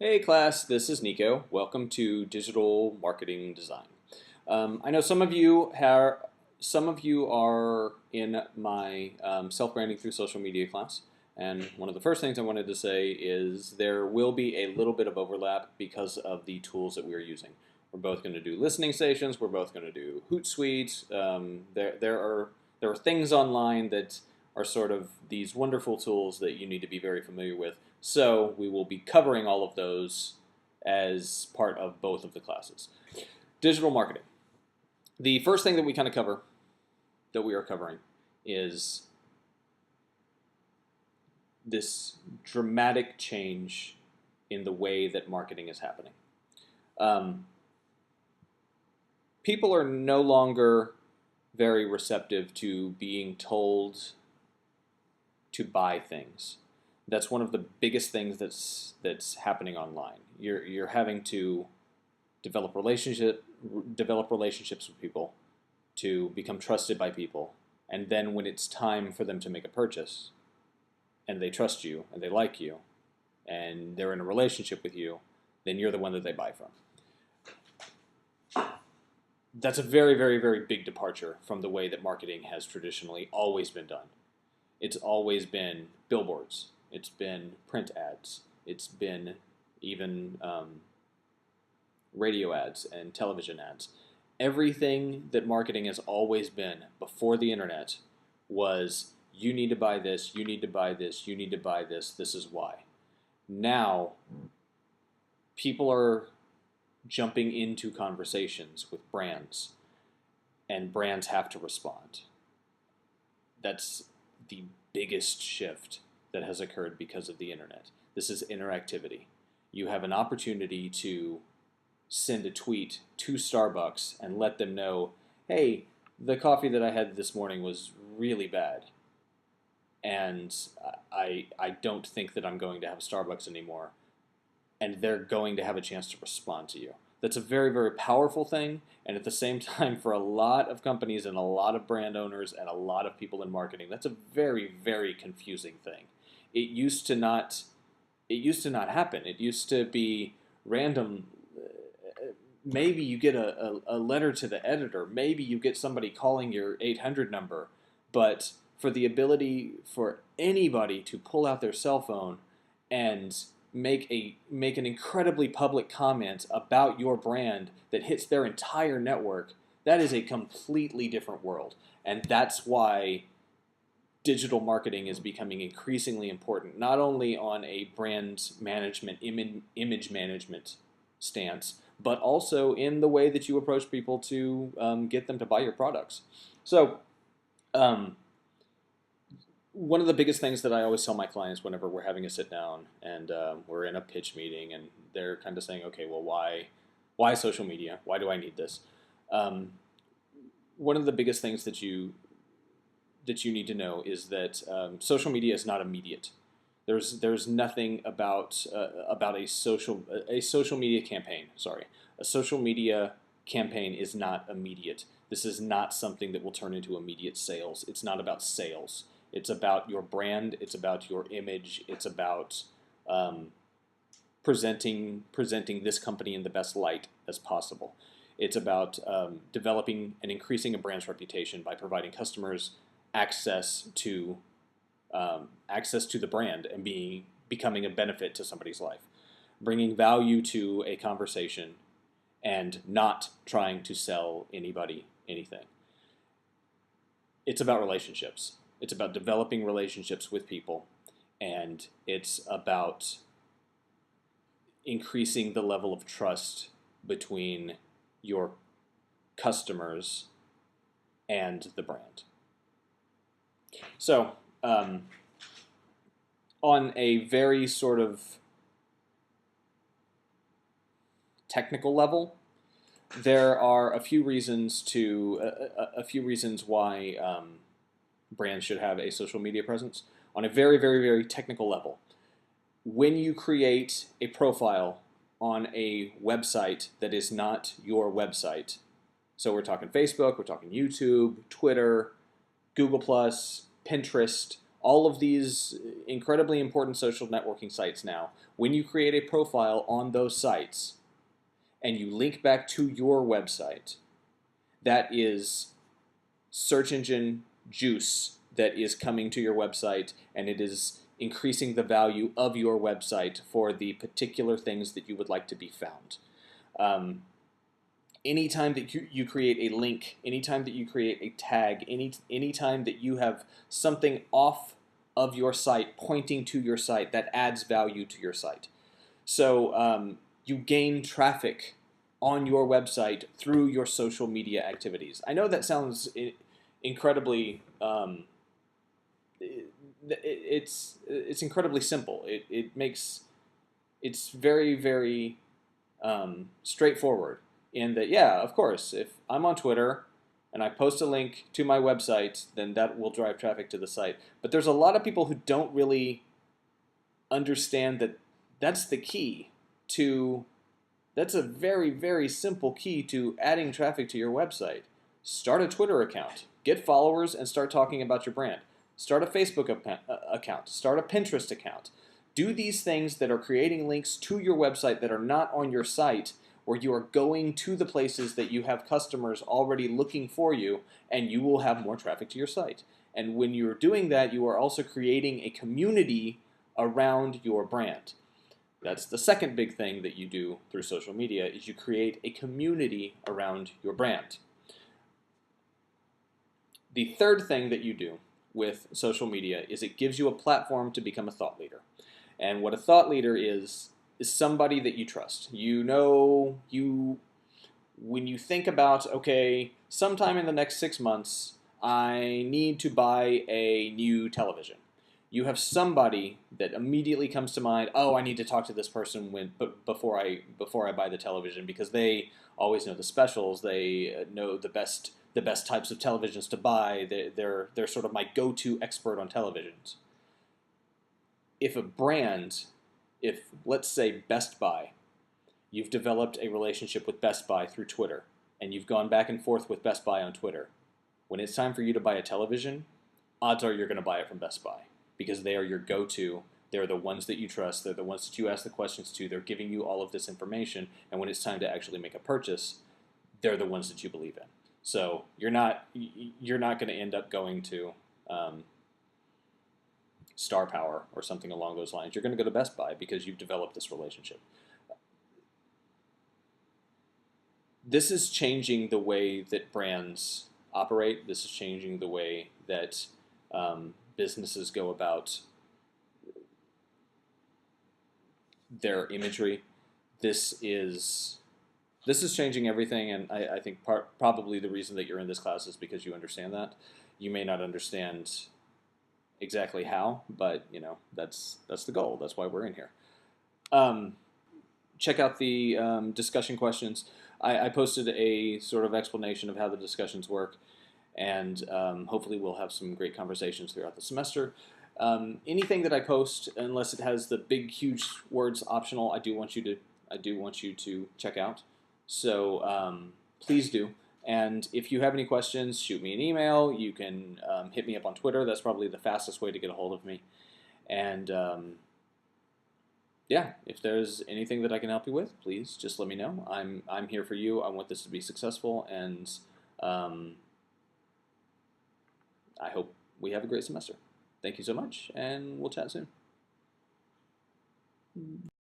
Hey class, this is Nico. Welcome to Digital Marketing Design. I know some of you are in my self-branding through social media class, and one of the first things I wanted to say is there will be a little bit of overlap because of the tools that we are using. We're both going to do listening stations. We're both going to do Hootsuite. There are things online that are sort of these wonderful tools that you need to be very familiar with. So we will be covering all of those as part of both of the classes. Digital marketing. The first thing that we kind of cover, that we are covering, is this dramatic change in the way that marketing is happening. People are no longer very receptive to being told to buy things. That's one of the biggest things that's happening online. You're having to develop relationships with people, to become trusted by people, and then when it's time for them to make a purchase, and they trust you and they like you, and they're in a relationship with you, then you're the one that they buy from. That's a very, very, very big departure from the way that marketing has traditionally always been done. It's always been billboards. It's been print ads. It's been even radio ads and television ads. Everything that marketing has always been before the internet was you need to buy this, you need to buy this, you need to buy this, this is why. Now, people are jumping into conversations with brands, and brands have to respond. That's the biggest shift that has occurred because of the internet. This is interactivity. You have an opportunity to send a tweet to Starbucks and let them know, hey, the coffee that I had this morning was really bad, and I don't think that I'm going to have Starbucks anymore. And they're going to have a chance to respond to you. That's a very, very powerful thing, and at the same time, for a lot of companies and a lot of brand owners and a lot of people in marketing, that's a very, very confusing thing. It used to not happen. It used to be random. Maybe you get a letter to the editor. Maybe you get somebody calling your 800 number. But for the ability for anybody to pull out their cell phone and make an incredibly public comment about your brand that hits their entire network, that is a completely different world. And that's why digital marketing is becoming increasingly important, not only on a brand management, image management stance, but also in the way that you approach people to get them to buy your products. So one of the biggest things that I always tell my clients whenever we're having a sit down and we're in a pitch meeting and they're kind of saying, okay, well, why social media? Why do I need this? One of the biggest things that you need to know is that social media is not immediate. There's nothing about a social media campaign. Sorry, a social media campaign is not immediate. This is not something that will turn into immediate sales. It's not about sales. It's about your brand. It's about your image. It's about presenting this company in the best light as possible. It's about developing and increasing a brand's reputation by providing customers access to the brand and becoming a benefit to somebody's life, bringing value to a conversation, and not trying to sell anybody anything. It's about relationships. It's about developing relationships with people, and it's about increasing the level of trust between your customers and the brand. So, on a very sort of technical level, there are a few reasons why brands should have a social media presence. On a very, very, very technical level, when you create a profile on a website that is not your website, so we're talking Facebook, we're talking YouTube, Twitter, Google+, Pinterest, All of these incredibly important social networking sites now, when you create a profile on those sites and you link back to your website, that is search engine juice that is coming to your website, and it is increasing the value of your website for the particular things that you would like to be found. Anytime that you create a link, anytime that you create a tag, anytime that you have something off of your site pointing to your site, that adds value to your site. So you gain traffic on your website through your social media activities. I know that sounds incredibly it's incredibly simple. It's very, very straightforward in that, yeah, of course, if I'm on Twitter and I post a link to my website, then that will drive traffic to the site. But there's a lot of people who don't really understand that that's the key to, that's a very, very simple key to adding traffic to your website. Start a Twitter account, get followers, and start talking about your brand. Start a Facebook account, start a Pinterest account. Do these things that are creating links to your website that are not on your site, where you are going to the places that you have customers already looking for you, and you will have more traffic to your site. And when you're doing that, you are also creating a community around your brand. That's the second big thing that you do through social media, is you create a community around your brand. The third thing that you do with social media is it gives you a platform to become a thought leader. And what a thought leader is somebody that you trust. You know, when you think about, okay, sometime in the next 6 months, I need to buy a new television. You have somebody that immediately comes to mind. Oh, I need to talk to this person before I buy the television, because they always know the specials. They know the best types of televisions to buy. They're sort of my go-to expert on televisions. If a brand, if let's say Best Buy, you've developed a relationship with Best Buy through Twitter, and you've gone back and forth with Best Buy on Twitter, when it's time for you to buy a television, odds are you're going to buy it from Best Buy, because they are your go-to. They're the ones that you trust. They're the ones that you ask the questions to. They're giving you all of this information, and when it's time to actually make a purchase, they're the ones that you believe in. So you're not going to end up going to Star Power or something along those lines. You're going to go to Best Buy because you've developed this relationship. This is changing the way that brands operate. This is changing the way that businesses go about their imagery. This is changing everything, and I think probably the reason that you're in this class is because you understand that. You may not understand exactly how, but you know that's the goal. That's why we're in here. Check out the discussion questions. I posted a sort of explanation of how the discussions work, and hopefully we'll have some great conversations throughout the semester. Anything that I post, unless it has the big, huge words optional, I do want you to check out. So please do. And if you have any questions, shoot me an email. You can hit me up on Twitter. That's probably the fastest way to get a hold of me. And yeah, if there's anything that I can help you with, please just let me know. I'm here for you. I want this to be successful, and I hope we have a great semester. Thank you so much, and we'll chat soon.